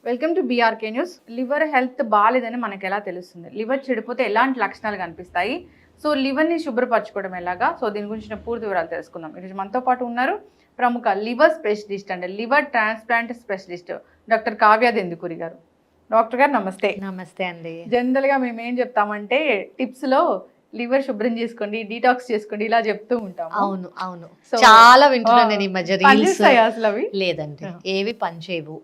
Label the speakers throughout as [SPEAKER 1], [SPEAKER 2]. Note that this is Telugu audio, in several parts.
[SPEAKER 1] Welcome to BRK news. Liver health బాగాలేదని మనకు ఎలా తెలుస్తుంది? లివర్ చెడిపోతే ఎలాంటి లక్షణాలు కనిపిస్తాయి? సో లివర్ని శుభ్రపరచుకోవడం ఎలాగా? సో దీని గురించిన పూర్తి వివరాలు తెలుసుకుందాం. ఈరోజు మనతో పాటు ఉన్నారు ప్రముఖ liver specialist and liver transplant specialist doctor Kavya Dendukuri గారు. డాక్టర్ గారు నమస్తే.
[SPEAKER 2] నమస్తే అండి.
[SPEAKER 1] జనరల్గా మేము ఏం చెప్తామంటే టిప్స్లో లివర్ శుభ్రం చేసుకోండి, డీటాక్స్ చేసుకోండి ఇలా చెప్తూ ఉంటాం.
[SPEAKER 2] అవును అవును, చాలా వింటున్నాను నేను ఈ మధ్య రీల్స్.
[SPEAKER 1] అసలు అవి
[SPEAKER 2] లేదండి, ఏవి పనిచేయవు.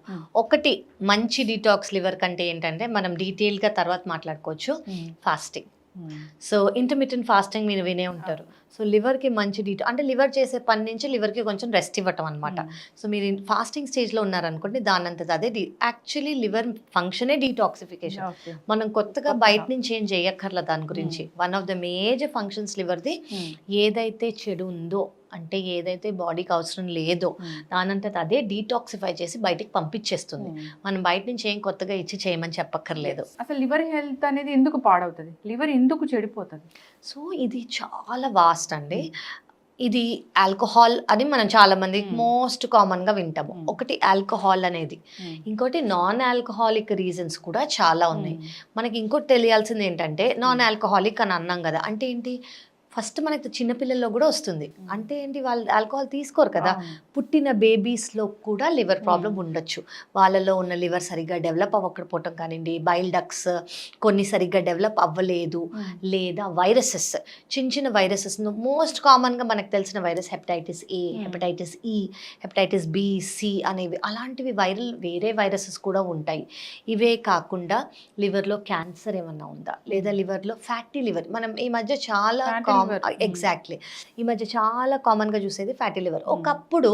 [SPEAKER 2] ఒకటి మంచి డీటాక్స్ లివర్ కంటే ఏంటంటే మనం డీటెయిల్ గా తర్వాత మాట్లాడుకోవచ్చు. ఫాస్టింగ్. సో ఇంటర్మిటెంట్ ఫాస్టింగ్ మీరు వినే ఉంటారు. సో లివర్కి మంచి అంటే లివర్ చేసే పని నుంచి లివర్కి కొంచెం రెస్ట్ ఇవ్వటం అనమాట. సో మీరు ఫాస్టింగ్ స్టేజ్లో ఉన్నారనుకోండి, దానంతది అదే యాక్చువల్లీ లివర్ ఫంక్షనే డీటాక్సిఫికేషన్. మనం కొత్తగా బయట నుంచి ఏం చేయక్కర్ల దాని గురించి. One of the major functions లివర్ది ఏదైతే చెడు ఉందో, అంటే ఏదైతే బాడీకి అవసరం లేదో దానంతట అదే డీటాక్సిఫై చేసి బయటికి పంపించేస్తుంది. మనం బయట నుంచి ఏం కొత్తగా ఇచ్చి చేయమని చెప్పక్కర్లేదు.
[SPEAKER 1] అసలు లివర్ హెల్త్ అనేది ఎందుకు పాడవుతుంది? లివర్ ఎందుకు చెడిపోతుంది?
[SPEAKER 2] సో ఇది చాలా వాస్ట్ అండి. ఇది ఆల్కహాల్ అని మనం చాలా మంది మోస్ట్ కామన్ గా వింటాము. ఒకటి ఆల్కహాల్ అనేది, ఇంకోటి నాన్ ఆల్కహాలిక్ రీజన్స్ కూడా చాలా ఉన్నాయి. మనకి ఇంకోటి తెలియాల్సింది ఏంటంటే, నాన్ ఆల్కహాలిక్ అని అన్నాం కదా, అంటే ఏంటి? ఫస్ట్ మనకి చిన్నపిల్లల్లో కూడా వస్తుంది. అంటే ఏంటి? వాళ్ళు ఆల్కహాల్ తీసుకోరు కదా. పుట్టిన బేబీస్లో కూడా లివర్ ప్రాబ్లం ఉండొచ్చు. వాళ్ళలో ఉన్న లివర్ సరిగ్గా డెవలప్ అవ్వకపోవటం కానివ్వండి, బైల్ డక్స్ కొన్ని సరిగ్గా డెవలప్ అవ్వలేదు, లేదా వైరసెస్, చిన్న చిన్న వైరసెస్. మోస్ట్ కామన్గా మనకు తెలిసిన virus hepatitis A, hepatitis E, hepatitis B, C అనేవి, అలాంటివి వేరే వైరసెస్ కూడా ఉంటాయి. ఇవే కాకుండా లివర్లో క్యాన్సర్ ఏమన్నా ఉందా, లేదా లివర్లో ఫ్యాటీ లివర్. మనం ఈ మధ్య చాలా ఎగ్జాక్ట్లీ ఈ మధ్య చాలా కామన్గా చూసేది ఫ్యాటీ లివర్. ఒకప్పుడు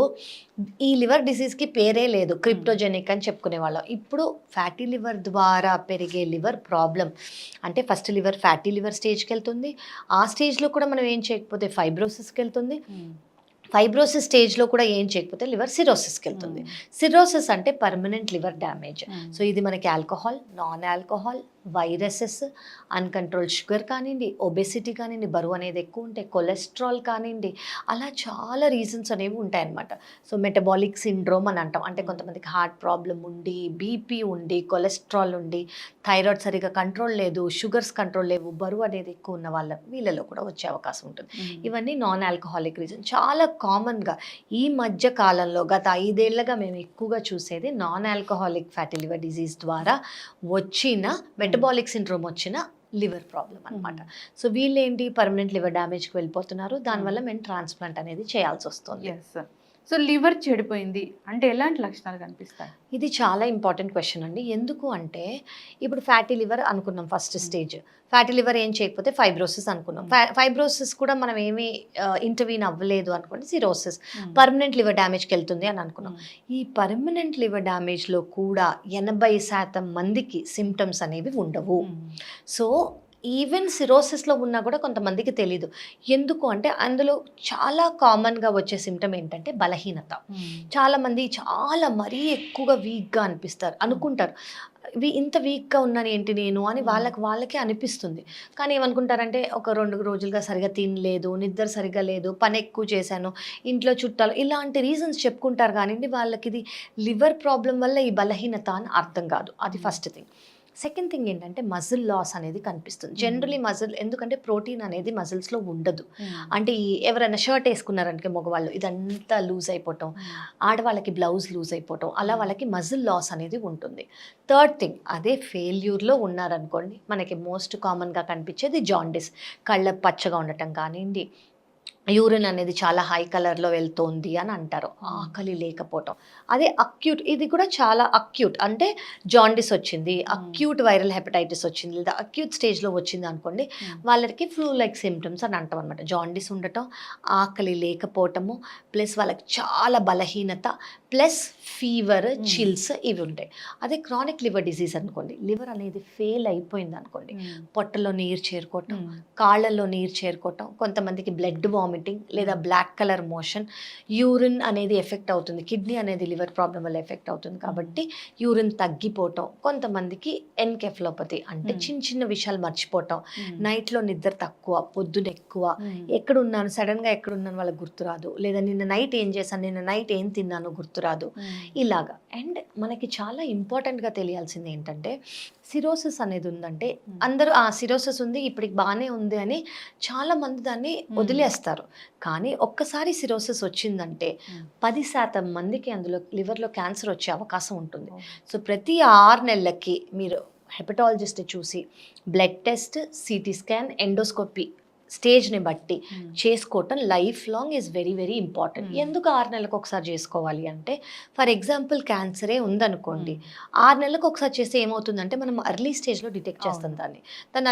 [SPEAKER 2] ఈ లివర్ డిసీజ్కి పేరే లేదు, క్రిప్టోజెనిక్ అని చెప్పుకునే వాళ్ళం. ఇప్పుడు ఫ్యాటీ లివర్ ద్వారా పెరిగే లివర్ ప్రాబ్లం అంటే ఫస్ట్ లివర్ ఫ్యాటీ లివర్ స్టేజ్కి వెళ్తుంది. ఆ స్టేజ్లో కూడా మనం ఏం చేయకపోతే ఫైబ్రోసిస్కి వెళ్తుంది. ఫైబ్రోసిస్ స్టేజ్లో కూడా ఏం చేయకపోతే లివర్ సిరోసిస్కి వెళ్తుంది. సిరోసిస్ అంటే పర్మనెంట్ లివర్ డ్యామేజ్. సో ఇది మనకి alcohol, non alcohol, viruses, uncontrolled sugar కానివ్వండి, ఒబెసిటీ కానివ్వండి, బరువు అనేది ఎక్కువ ఉంటే, కొలెస్ట్రాల్ కానివ్వండి, అలా చాలా రీజన్స్ అనేవి ఉంటాయన్నమాట. సో మెటబాలిక్ సిండ్రోమ్ అని అంటాం. అంటే కొంతమందికి హార్ట్ ప్రాబ్లం ఉండి, బీపీ ఉండి, కొలెస్ట్రాల్ ఉండి, థైరాయిడ్ సరిగా కంట్రోల్ లేదు, షుగర్స్ కంట్రోల్ లేవు, బరువు అనేది ఎక్కువ ఉన్న వీళ్ళలో కూడా వచ్చే అవకాశం ఉంటుంది. ఇవన్నీ నాన్ ఆల్కహాలిక్ రీజన్. చాలా కామన్గా ఈ మధ్య కాలంలో గత 5 ఏళ్లుగా మేము ఎక్కువగా చూసేది non alcoholic fatty liver disease ద్వారా వచ్చిన మెటబాలిక్ సిండ్రోమ్ వచ్చిన లివర్ ప్రాబ్లం అనమాట. సో వీళ్ళేంటి, పర్మనెంట్ లివర్ డ్యామేజ్కి వెళ్ళిపోతున్నారు. దానివల్ల మేము ట్రాన్స్ప్లాంట్ అనేది చేయాల్సి వస్తుంది.
[SPEAKER 1] సో లివర్ చెడిపోయింది అంటే ఎలాంటి లక్షణాలు కనిపిస్తాయి?
[SPEAKER 2] ఇది చాలా ఇంపార్టెంట్ క్వశ్చన్ అండి. ఎందుకు అంటే, ఇప్పుడు ఫ్యాటీ లివర్ అనుకున్నాం ఫస్ట్ స్టేజ్. ఫ్యాటీ లివర్ ఏం చేయకపోతే ఫైబ్రోసిస్ అనుకున్నాం. ఫైబ్రోసిస్ కూడా మనం ఏమీ ఇంటర్వీన్ అవ్వలేదు అనుకోండి, సిరోసిస్, పర్మనెంట్ లివర్ డ్యామేజ్కి వెళ్తుంది అని అనుకున్నాం. ఈ పర్మనెంట్ లివర్ డ్యామేజ్లో కూడా 80% మందికి సిమ్టమ్స్ అనేవి ఉండవు. సో ఈవెన్ సిరోసిస్లో ఉన్నా కూడా కొంతమందికి తెలీదు. ఎందుకు అంటే అందులో చాలా కామన్గా వచ్చే సిమ్టమ్ ఏంటంటే బలహీనత. చాలామంది చాలా మరీ ఎక్కువగా వీక్గా అనుకుంటారు, ఇంత వీక్గా ఉన్నాను ఏంటి నేను అని వాళ్ళకే అనిపిస్తుంది. కానీ ఏమనుకుంటారంటే, ఒక 2 రోజులుగా సరిగా తినలేదు, నిద్ర సరిగా లేదు, పని ఎక్కువ చేశాను, ఇంట్లో చుట్టాలు, ఇలాంటి రీజన్స్ చెప్పుకుంటారు. కానీ వాళ్ళకి ఇది లివర్ ప్రాబ్లం వల్ల ఈ బలహీనత అని అర్థం కాదు. అది ఫస్ట్ థింగ్. సెకండ్ థింగ్ ఏంటంటే మజిల్ లాస్ అనేది కనిపిస్తుంది. జనరలీ మజిల్, ఎందుకంటే ప్రోటీన్ అనేది మజిల్స్లో ఉండదు. అంటే ఎవరైనా షర్ట్ వేసుకున్నారంటే మగవాళ్ళు ఇదంతా లూజ్ అయిపోవటం, ఆడవాళ్ళకి బ్లౌజ్ లూజ్ అయిపోవటం, అలా వాళ్ళకి మజిల్ లాస్ అనేది ఉంటుంది. థర్డ్ థింగ్, అదే ఫెయిల్యూర్లో ఉన్నారనుకోండి, మనకి మోస్ట్ కామన్గా కనిపించేది జాండిస్. కళ్ళ పచ్చగా ఉండటం కానివ్వండి, యూరిన్ అనేది చాలా హై కలర్లో వెళ్తోంది అని అంటారు, ఆకలి లేకపోవటం. అదే అక్యూట్, ఇది కూడా చాలా అక్యూట్, అంటే జాండిస్ వచ్చింది, అక్యూట్ వైరల్ హెపటైటిస్ వచ్చింది, లేదా అక్యూట్ స్టేజ్లో వచ్చింది అనుకోండి, వాళ్ళకి ఫ్లూ లైక్ సిమ్టమ్స్ అని అంటాం అనమాట. జాండిస్ ఉండటం, ఆకలి లేకపోవటము, ప్లస్ వాళ్ళకి చాలా బలహీనత, ప్లస్ ఫీవర్, చిల్స్, ఇవి ఉంటాయి. అదే క్రానిక్ లివర్ డిసీజ్ అనుకోండి, లివర్ అనేది ఫెయిల్ అయిపోయింది అనుకోండి, పొట్టలో నీరు చేరుకోవటం, కాళ్ళల్లో నీరు చేరుకోవటం, కొంతమందికి బ్లడ్ వామిట్ వామిటింగ్ లేదా బ్లాక్ కలర్ మోషన్, యూరిన్ అనేది ఎఫెక్ట్ అవుతుంది, కిడ్నీ అనేది లివర్ ప్రాబ్లం వల్ల ఎఫెక్ట్ అవుతుంది కాబట్టి యూరిన్ తగ్గిపోవటం, కొంతమందికి ఎన్కెఫలోపతి అంటే చిన్న చిన్న విషయాలు మర్చిపోవటం, నైట్లో నిద్ర తక్కువ, పొద్దున ఎక్కువ, ఎక్కడున్నాను సడన్గా ఎక్కడున్నాను వాళ్ళకి గుర్తురాదు, లేదా నిన్న నైట్ ఏం చేశాను, నిన్న నైట్ ఏం తిన్నాను గుర్తురాదు, ఇలాగా. అండ్ మనకి చాలా ఇంపార్టెంట్గా తెలియాల్సింది ఏంటంటే సిరోసిస్ అనేది ఉందంటే అందరూ ఆ సిరోసిస్ ఉంది ఇప్పటికి బాగానే ఉంది అని చాలా మంది దాన్ని వదిలేస్తారు. కానీ ఒక్కసారి సిరోసిస్ వచ్చిందంటే 10% మందికి అందులో లివర్లో క్యాన్సర్ వచ్చే అవకాశం ఉంటుంది. సో ప్రతి 6 నెలలకి మీరు హెపటాలజిస్ట్ చూసి blood test, CT scan, endoscopy స్టేజ్ని బట్టి చేసుకోవటం life long is very very important. ఎందుకు 6 నెలలకు ఒకసారి చేసుకోవాలి అంటే, ఫర్ ఎగ్జాంపుల్ క్యాన్సరే ఉందనుకోండి, 6 నెలలకు ఒకసారి చేస్తే ఏమవుతుందంటే మనం అర్లీ స్టేజ్లో డిటెక్ట్ చేస్తాం దాన్ని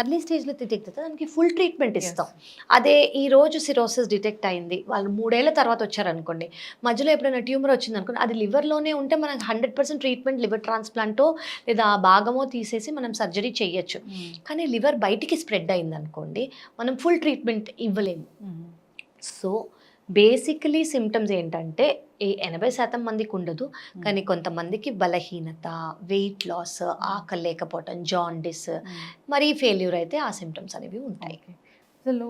[SPEAKER 2] అర్లీ స్టేజ్లో డిటెక్ట్ చేస్తే దానికి ఫుల్ ట్రీట్మెంట్ ఇస్తాం. అదే ఈ రోజు సిరోసిస్ డిటెక్ట్ అయింది, వాళ్ళు 3 ఏళ్ల తర్వాత వచ్చారనుకోండి, మధ్యలో ఎప్పుడైనా ట్యూమర్ వచ్చింది అనుకోండి, అది లివర్లోనే ఉంటే మనకు 100% ట్రీట్మెంట్ లివర్ ట్రాన్స్ప్లాంటో లేదా ఆ భాగమో తీసేసి మనం సర్జరీ చేయొచ్చు. కానీ లివర్ బయటికి స్ప్రెడ్ అయింది అనుకోండి, మనం ఫుల్ ట్రీట్మెంట్ ఇవ్వలేము. సో బేసికలీ సిమ్టమ్స్ ఏంటంటే 80% మందికి ఉండదు, కానీ కొంతమందికి బలహీనత, వెయిట్ లాస్, ఆకలి లేకపోవటం, జాండిస్, మరీ ఫెయిల్యూర్ అయితే ఆ సిమ్టమ్స్ అనేవి ఉంటాయి.
[SPEAKER 1] అసలు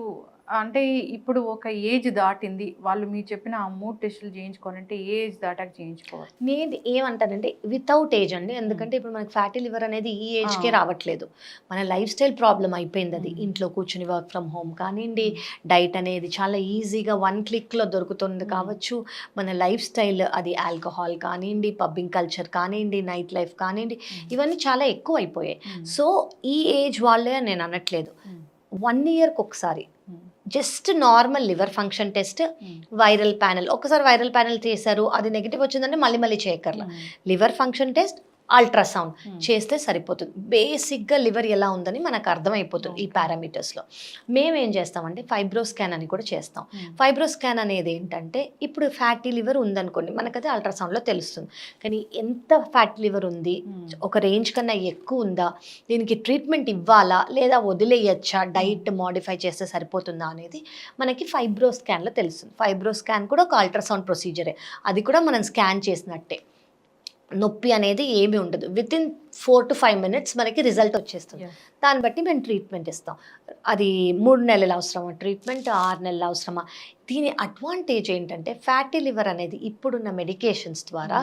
[SPEAKER 1] అంటే ఇప్పుడు ఒక ఏజ్ దాటింది, వాళ్ళు మీరు చెప్పిన ఆ 3 టెస్టులు చేయించుకోవాలంటే ఏ ఏజ్ దాటాక చేయించుకోవాలి?
[SPEAKER 2] నేను ఏమంటానంటే వితౌట్ ఏజ్ అండి, ఎందుకంటే ఇప్పుడు మనకి ఫ్యాటీ లివర్ అనేది ఈ ఏజ్కే రావట్లేదు, మన లైఫ్ స్టైల్ ప్రాబ్లం అయిపోయింది. అది ఇంట్లో కూర్చుని వర్క్ ఫ్రమ్ హోమ్ కానివ్వండి, డైట్ అనేది చాలా ఈజీగా 1 క్లిక్లో దొరుకుతుంది కావచ్చు, మన లైఫ్ స్టైల్ అది ఆల్కహాల్ కానివ్వండి, పబ్బింగ్ కల్చర్ కానివ్వండి, నైట్ లైఫ్ కానివ్వండి, ఇవన్నీ చాలా ఎక్కువ అయిపోయాయి. సో ఈ ఏజ్ వాళ్ళే నేను అనట్లేదు, 1 ఇయర్కి ఒకసారి just normal liver function test, viral panel, ఒకసారి వైరల్ ప్యానెల్ చేశారు అది నెగిటివ్ వచ్చిందంటే మళ్ళీ చేయక్కర్లా, లివర్ ఫంక్షన్ టెస్ట్, అల్ట్రాసౌండ్ చేస్తే సరిపోతుంది. బేసిక్గా లివర్ ఎలా ఉందని మనకు అర్థమైపోతుంది ఈ పారామీటర్స్లో. మేమేం చేస్తామంటే ఫైబ్రో స్కాన్ అని కూడా చేస్తాం. ఫైబ్రో స్కాన్ అనేది ఏంటంటే, ఇప్పుడు ఫ్యాటీ లివర్ ఉందనుకోండి, మనకైతే అల్ట్రాసౌండ్లో తెలుస్తుంది, కానీ ఎంత ఫ్యాటీ లివర్ ఉంది, ఒక రేంజ్ కన్నా ఎక్కువ ఉందా, దీనికి ట్రీట్మెంట్ ఇవ్వాలా లేదా వదిలేయచ్చా, డైట్ మోడిఫై చేస్తే సరిపోతుందా అనేది మనకి ఫైబ్రో స్కాన్లో తెలుస్తుంది. ఫైబ్రో స్కాన్ కూడా ఒక అల్ట్రాసౌండ్ ప్రొసీజరే, అది కూడా మనం స్కాన్ చేసినట్టే, నొప్పి అనేది ఏమీ ఉండదు, వితిన్ 4 to 5 minutes మనకి రిజల్ట్ వచ్చేస్తుంది. దాన్ని బట్టి మేము ట్రీట్మెంట్ ఇస్తాం. అది 3 నెలలు అవసరమా ట్రీట్మెంట్, 6 నెలలు అవసరమా. దీని అడ్వాంటేజ్ ఏంటంటే ఫ్యాటీ లివర్ అనేది ఇప్పుడున్న మెడికేషన్స్ ద్వారా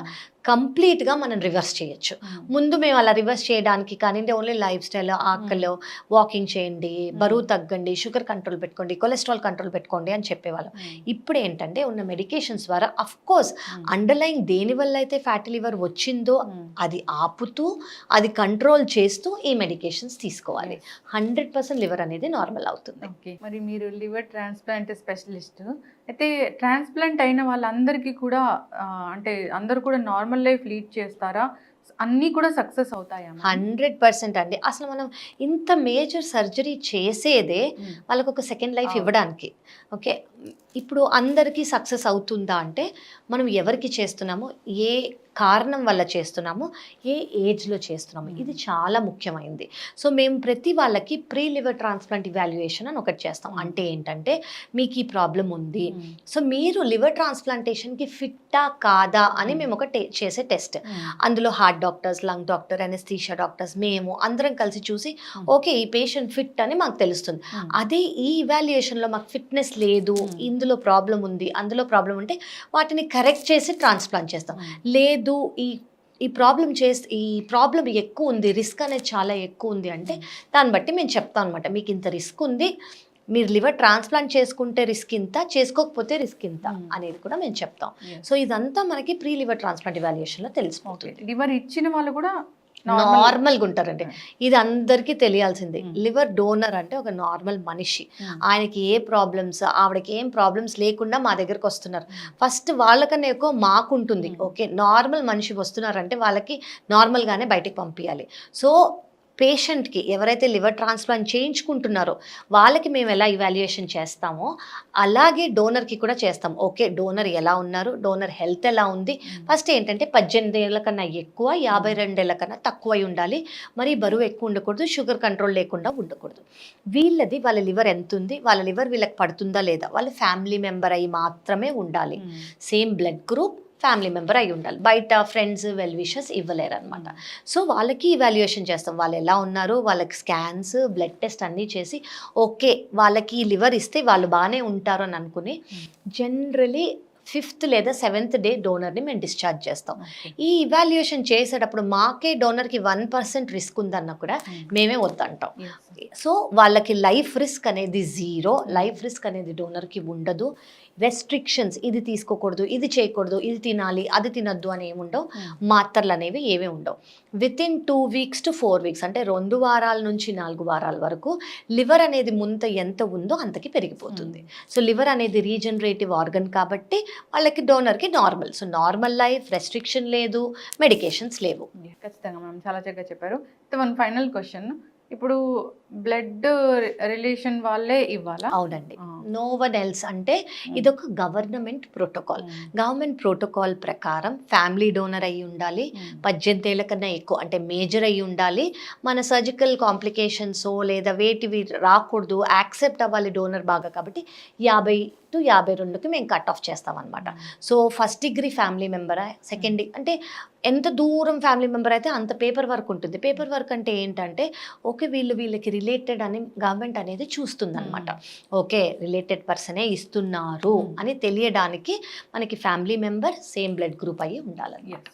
[SPEAKER 2] కంప్లీట్గా మనం రివర్స్ చేయొచ్చు. ముందు మేము అలా రివర్స్ చేయడానికి కానీ ఓన్లీ లైఫ్ స్టైల్, ఆకలి, వాకింగ్ చేయండి, బరువు తగ్గండి, షుగర్ కంట్రోల్ పెట్టుకోండి, కొలెస్ట్రాల్ కంట్రోల్ పెట్టుకోండి అని చెప్పేవాళ్ళం. ఇప్పుడు ఏంటంటే ఉన్న మెడికేషన్స్ ద్వారా అఫ్కోర్స్ అండర్లైన్ దేనివల్ల అయితే ఫ్యాటీ లివర్ వచ్చిందో అది ఆపుతూ, అది కంట్రోల్ చేస్తూ ఈ మెడికేషన్స్ తీసుకోవాలి. 100% లివర్ అనేది నార్మల్ అవుతుంది.
[SPEAKER 1] మరి మీరు లివర్ ట్రాన్స్ప్లాంట్ స్పెషలిస్ట్ అయితే, ట్రాన్స్ప్లాంట్ అయిన వాళ్ళందరికీ కూడా అంటే అందరూ కూడా నార్మల్ లైఫ్ లీడ్ చేస్తారా? అన్నీ కూడా సక్సెస్ అవుతాయా?
[SPEAKER 2] 100% అండి. అసలు మనం ఇంత మేజర్ సర్జరీ చేసేదే వాళ్ళకు ఒక సెకండ్ లైఫ్ ఇవ్వడానికి. ఓకే, ఇప్పుడు అందరికీ సక్సెస్ అవుతుందా అంటే, మనం ఎవరికి చేస్తున్నామో, ఏ కారణం వల్ల చేస్తున్నామో, ఏ ఏజ్లో చేస్తున్నామో, ఇది చాలా ముఖ్యమైనది. సో మేము ప్రతి వాళ్ళకి ప్రీ లివర్ ట్రాన్స్ప్లాంట్ ఇవాల్యుయేషన్ అని ఒకటి చేస్తాం. అంటే ఏంటంటే, మీకు ఈ ప్రాబ్లం ఉంది, సో మీరు లివర్ ట్రాన్స్ప్లాంటేషన్కి ఫిట్టా కాదా అని మేము ఒక చేసే టెస్ట్. అందులో heart doctors, lung doctor, anaesthesia doctors, మేము అందరం కలిసి చూసి ఓకే ఈ పేషెంట్ ఫిట్ అని మాకు తెలుస్తుంది. అదే ఈ ఇవాల్యుయేషన్లో మాకు ఫిట్నెస్ లేదు, ఇందులో ప్రాబ్లం ఉంది, అందులో ప్రాబ్లం ఉంటే వాటిని కరెక్ట్ చేసి ట్రాన్స్ప్లాంట్ చేస్తాం. లేదు ఈ ప్రాబ్లం ఎక్కువ ఉంది, రిస్క్ అనేది చాలా ఎక్కువ ఉంది అంటే దాన్ని బట్టి మేము చెప్తాం అనమాట, మీకు ఇంత రిస్క్ ఉంది, మీరు లివర్ ట్రాన్స్ప్లాంట్ చేసుకుంటే రిస్క్ ఇంత, చేసుకోకపోతే రిస్క్ ఇంత అనేది కూడా మేము చెప్తాం. సో ఇదంతా మనకి ప్రీ లివర్ ట్రాన్స్ప్లాంట్ ఇవాల్యుయేషన్లో తెలిసిపోతుంది.
[SPEAKER 1] లివర్ ఇచ్చిన వాళ్ళు కూడా
[SPEAKER 2] నార్మల్గా ఉంటారండి, ఇది అందరికీ తెలియాల్సిందే. లివర్ డోనర్ అంటే ఒక నార్మల్ మనిషి, ఆయనకి ఏ ప్రాబ్లమ్స్, ఆవిడకి ఏం ప్రాబ్లమ్స్ లేకుండా మా దగ్గరకు వస్తున్నారు. ఫస్ట్ వాళ్ళకన్నా ఎక్కువ మాకుంటుంది. ఓకే, నార్మల్ మనిషి వస్తున్నారంటే వాళ్ళకి నార్మల్గానే బయటికి పంపించాలి. సో పేషెంట్కి ఎవరైతే లివర్ ట్రాన్స్ప్లాంట్ చేయించుకుంటున్నారో వాళ్ళకి మేము ఎలా ఇవాల్యుయేషన్ చేస్తామో అలాగే డోనర్కి కూడా చేస్తాం. ఓకే, డోనర్ ఎలా ఉన్నారు, డోనర్ హెల్త్ ఎలా ఉంది. ఫస్ట్ ఏంటంటే 18 ఏళ్ళ కన్నా ఎక్కువ, 52 ఏళ్ళ కన్నా తక్కువ ఉండాలి. మరి బరువు ఎక్కువ ఉండకూడదు, షుగర్ కంట్రోల్ లేకుండా ఉండకూడదు. వీళ్ళది వాళ్ళ లివర్ ఎంత ఉంది, వాళ్ళ లివర్ వీళ్ళకి పడుతుందా లేదా, వాళ్ళ ఫ్యామిలీ మెంబర్ అయి మాత్రమే ఉండాలి. Same blood group, family member అయి ఉండాలి. బయట ఫ్రెండ్స్ వెల్ విషెస్ ఇవ్వలేరు అనమాట. సో వాళ్ళకి ఇవాల్యుయేషన్ చేస్తాం, వాళ్ళు ఎలా ఉన్నారు, వాళ్ళకి స్కాన్స్ బ్లడ్ టెస్ట్ అన్నీ చేసి ఓకే వాళ్ళకి లివర్ ఇస్తే వాళ్ళు బాగానే ఉంటారు అని అనుకుని జనరలీ 5th లేదా 7th డే డోనర్ని మేము డిశ్చార్జ్ చేస్తాం. ఈ ఇవాల్యుయేషన్ చేసేటప్పుడు మాకే డోనర్కి 1% రిస్క్ ఉందన్నా కూడా మేమే వద్దంటాం. సో వాళ్ళకి లైఫ్ రిస్క్ అనేది 0, లైఫ్ రిస్క్ అనేది డోనర్కి ఉండదు. రెస్ట్రిక్షన్స్, ఇది తీసుకోకూడదు, ఇది చేయకూడదు, ఇది తినాలి, అది తినద్దు అని ఏముండవు. మాత్రలు అనేవి ఏమీ ఉండవు. వితిన్ 2 weeks to 4 weeks అంటే 2 వారాల నుంచి 4 వారాల వరకు లివర్ అనేది ముంత ఎంత ఉందో అంతకి పెరిగిపోతుంది. సో లివర్ అనేది రీజనరేటివ్ ఆర్గన్ కాబట్టి వాళ్ళకి డోనర్కి normal. So normal life, restriction లేదు, మెడికేషన్స్ లేవు.
[SPEAKER 1] ఖచ్చితంగా మనం చాలా చక్కగా చెప్పారు. మన ఫైనల్ క్వశ్చన్, ఇప్పుడు బ్లడ్ రిలేషన్ వాళ్ళే ఇవ్వాలా?
[SPEAKER 2] అవునండి, నో వన్ ఎల్స్. అంటే ఇదొక గవర్నమెంట్ ప్రోటోకాల్. గవర్నమెంట్ ప్రోటోకాల్ ప్రకారం ఫ్యామిలీ డోనర్ అయి ఉండాలి, 18 ఏళ్ళ కన్నా ఎక్కువ అంటే మేజర్ అయి ఉండాలి, మన సర్జికల్ కాంప్లికేషన్స్ లేదా వేటివి రాకూడదు, యాక్సెప్ట్ అవ్వాలి డోనర్ బాగా. కాబట్టి 50 to 52కి మేము కట్ ఆఫ్ చేస్తాం అనమాట. సో ఫస్ట్ డిగ్రీ ఫ్యామిలీ మెంబరా, సెకండ్ అంటే ఎంత దూరం ఫ్యామిలీ మెంబర్ అయితే అంత పేపర్ వర్క్ ఉంటుంది. పేపర్ వర్క్ అంటే ఏంటంటే ఓకే వీళ్ళకి రిలేటెడ్ అని గవర్నమెంట్ అనేది చూస్తుంది అనమాట. ఓకే రిలేటెడ్ పర్సనే ఇస్తున్నారు అని తెలియడానికి మనకి family member same blood group అయ్యి ఉండాలన్నమాట.